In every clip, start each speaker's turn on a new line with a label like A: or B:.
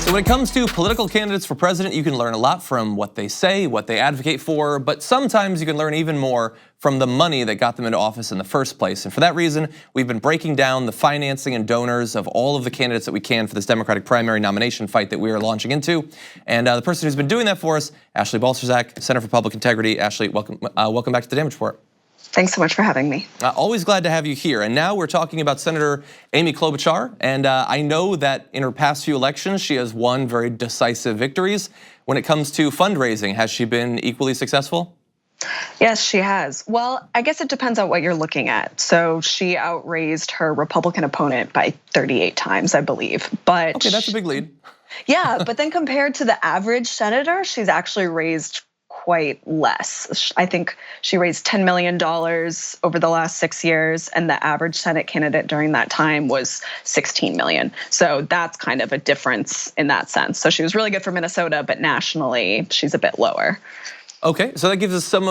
A: So when it comes to political candidates for president, you can learn a lot from what they say, what they advocate for, but sometimes you can learn even more from the money that got them into office in the first place. And for that reason, we've been breaking down the financing and donors of all of the candidates that we can for this Democratic primary nomination fight that we are launching into. And the person who's been doing that for us, Ashley Balcerzak, Center for Public Integrity. Ashley, welcome back to the Damage Report.
B: Thanks so much for having me.
A: Always glad to have you here. And now we're talking about Senator Amy Klobuchar. And I know that in her past few elections, she has won very decisive victories. When it comes to fundraising, has she been equally successful?
B: Yes, she has. Well, I guess it depends on what you're looking at. So she outraised her Republican opponent by 38 times, I believe. But
A: okay, that's a big lead.
B: Yeah, but then compared to the average senator, she's actually raised quite less. I think she raised $10 million over the last 6 years, and the average Senate candidate during that time was $16 million. So that's kind of a difference in that sense. So she was really good for Minnesota, but nationally, she's a bit lower.
A: Okay, so that gives us some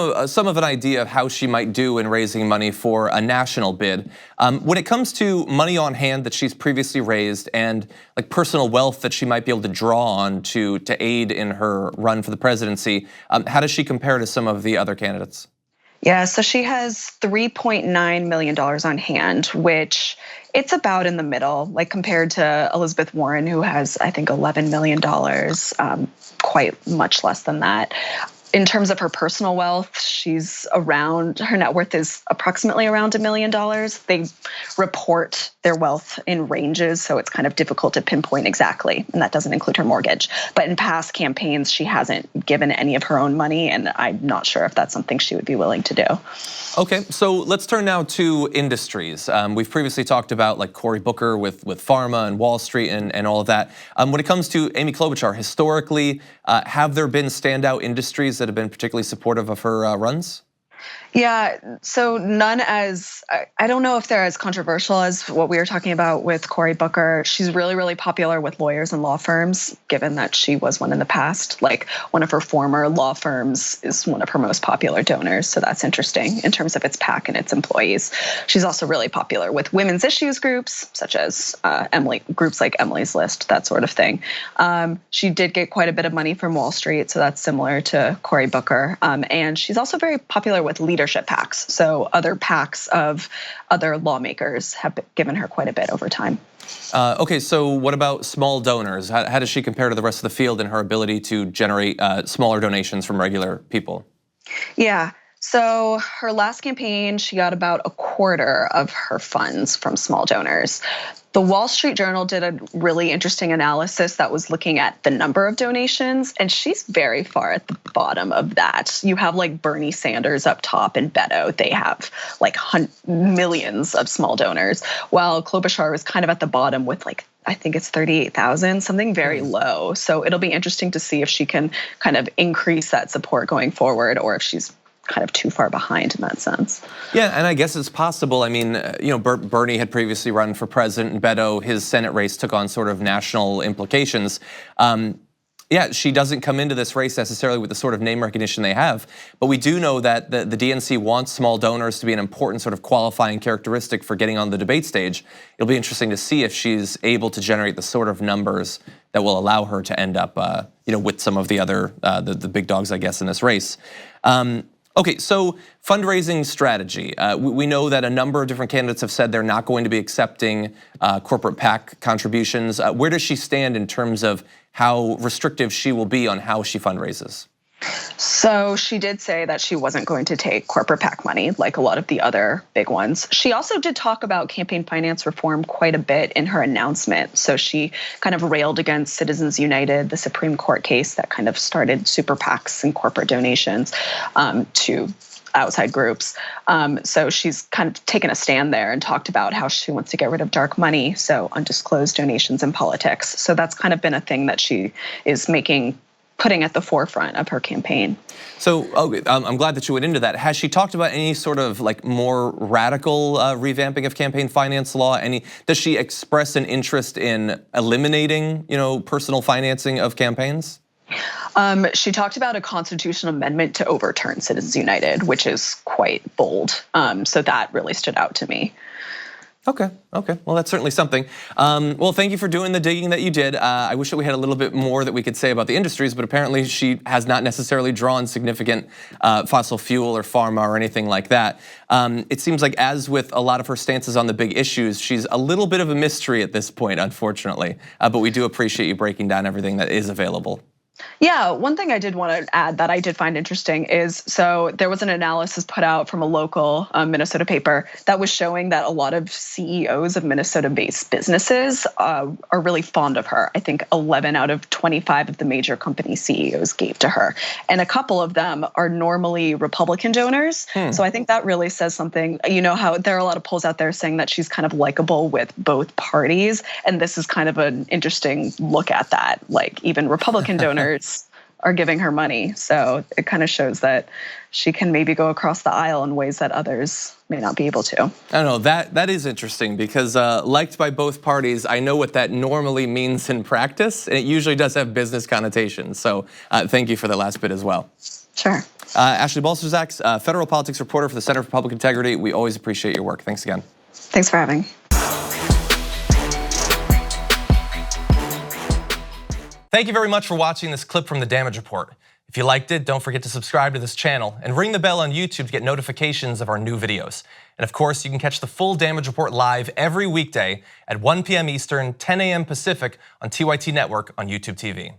A: of an idea of how she might do in raising money for a national bid. When it comes to money on hand that she's previously raised and like personal wealth that she might be able to draw on to aid in her run for the presidency, how does she compare to some of the other candidates?
B: Yeah, so she has $3.9 million on hand, which it's about in the middle, like compared to Elizabeth Warren, who has, I think, $11 million, quite much less than that. In terms of her personal wealth, her net worth is approximately around $1 million. They report their wealth in ranges, so it's kind of difficult to pinpoint exactly, and that doesn't include her mortgage. But in past campaigns, she hasn't given any of her own money, and I'm not sure if that's something she would be willing to do.
A: Okay, so let's turn now to industries. We've previously talked about like Cory Booker with pharma and Wall Street and all of that. When it comes to Amy Klobuchar, historically, have there been standout industries that have been particularly supportive of her runs?
B: Yeah, so none as, I don't know if they're as controversial as what we were talking about with Cory Booker. She's really, really popular with lawyers and law firms, given that she was one in the past. Like one of her former law firms is one of her most popular donors. So that's interesting in terms of its PAC and its employees. She's also really popular with women's issues groups, such as groups like Emily's List, that sort of thing. She did get quite a bit of money from Wall Street, so that's similar to Cory Booker. And she's also very popular with leadership PACs. So other PACs of other lawmakers have given her quite a bit over time.
A: Okay, so what about small donors? How does she compare to the rest of the field in her ability to generate smaller donations from regular people?
B: Yeah. So her last campaign, she got about a quarter of her funds from small donors. The Wall Street Journal did a really interesting analysis that was looking at the number of donations, and she's very far at the bottom of that. You have like Bernie Sanders up top and Beto. They have like millions of small donors, while Klobuchar is kind of at the bottom with like, I think it's 38,000, something very low. So it'll be interesting to see if she can kind of increase that support going forward or if she's kind of too far behind in that sense.
A: Yeah, and I guess it's possible. I mean, Bernie had previously run for president, and Beto, his Senate race took on sort of national implications. Yeah, she doesn't come into this race necessarily with the sort of name recognition they have, but we do know that the DNC wants small donors to be an important sort of qualifying characteristic for getting on the debate stage. It'll be interesting to see if she's able to generate the sort of numbers that will allow her to end up, with some of the other the big dogs, I guess, in this race. Okay, so fundraising strategy. We know that a number of different candidates have said they're not going to be accepting corporate PAC contributions. Where does she stand in terms of how restrictive she will be on how she fundraises?
B: So she did say that she wasn't going to take corporate PAC money like a lot of the other big ones. She also did talk about campaign finance reform quite a bit in her announcement. So she kind of railed against Citizens United, the Supreme Court case that kind of started super PACs and corporate donations to outside groups. So she's kind of taken a stand there and talked about how she wants to get rid of dark money, so undisclosed donations in politics. So that's kind of been a thing that she is putting at the forefront of her campaign.
A: So I'm glad that you went into that. Has she talked about any sort of like more radical revamping of campaign finance law? Does she express an interest in eliminating, personal financing of campaigns?
B: She talked about a constitutional amendment to overturn Citizens United, which is quite bold. So that really stood out to me.
A: Okay. Well, that's certainly something. Well, thank you for doing the digging that you did. I wish that we had a little bit more that we could say about the industries, but apparently she has not necessarily drawn significant fossil fuel or pharma or anything like that. It seems like, as with a lot of her stances on the big issues, she's a little bit of a mystery at this point, unfortunately. But we do appreciate you breaking down everything that is available.
B: Yeah, one thing I did want to add that I did find interesting is, so there was an analysis put out from a local Minnesota paper that was showing that a lot of CEOs of Minnesota-based businesses are really fond of her. I think 11 out of 25 of the major company CEOs gave to her. And a couple of them are normally Republican donors. So I think that really says something. You know how there are a lot of polls out there saying that she's kind of likable with both parties. And this is kind of an interesting look at that. Like, even Republican donors are giving her money. So it kind of shows that she can maybe go across the aisle in ways that others may not be able to.
A: I don't know, that is interesting, because liked by both parties, I know what that normally means in practice, and it usually does have business connotations. So thank you for the last bit as well.
B: Sure.
A: Ashley Balcerzak, federal politics reporter for the Center for Public Integrity. We always appreciate your work. Thanks again.
B: Thanks for having me.
A: Thank you very much for watching this clip from the Damage Report. If you liked it, don't forget to subscribe to this channel and ring the bell on YouTube to get notifications of our new videos. And of course, you can catch the full Damage Report live every weekday at 1 p.m. Eastern, 10 a.m. Pacific on TYT Network on YouTube TV.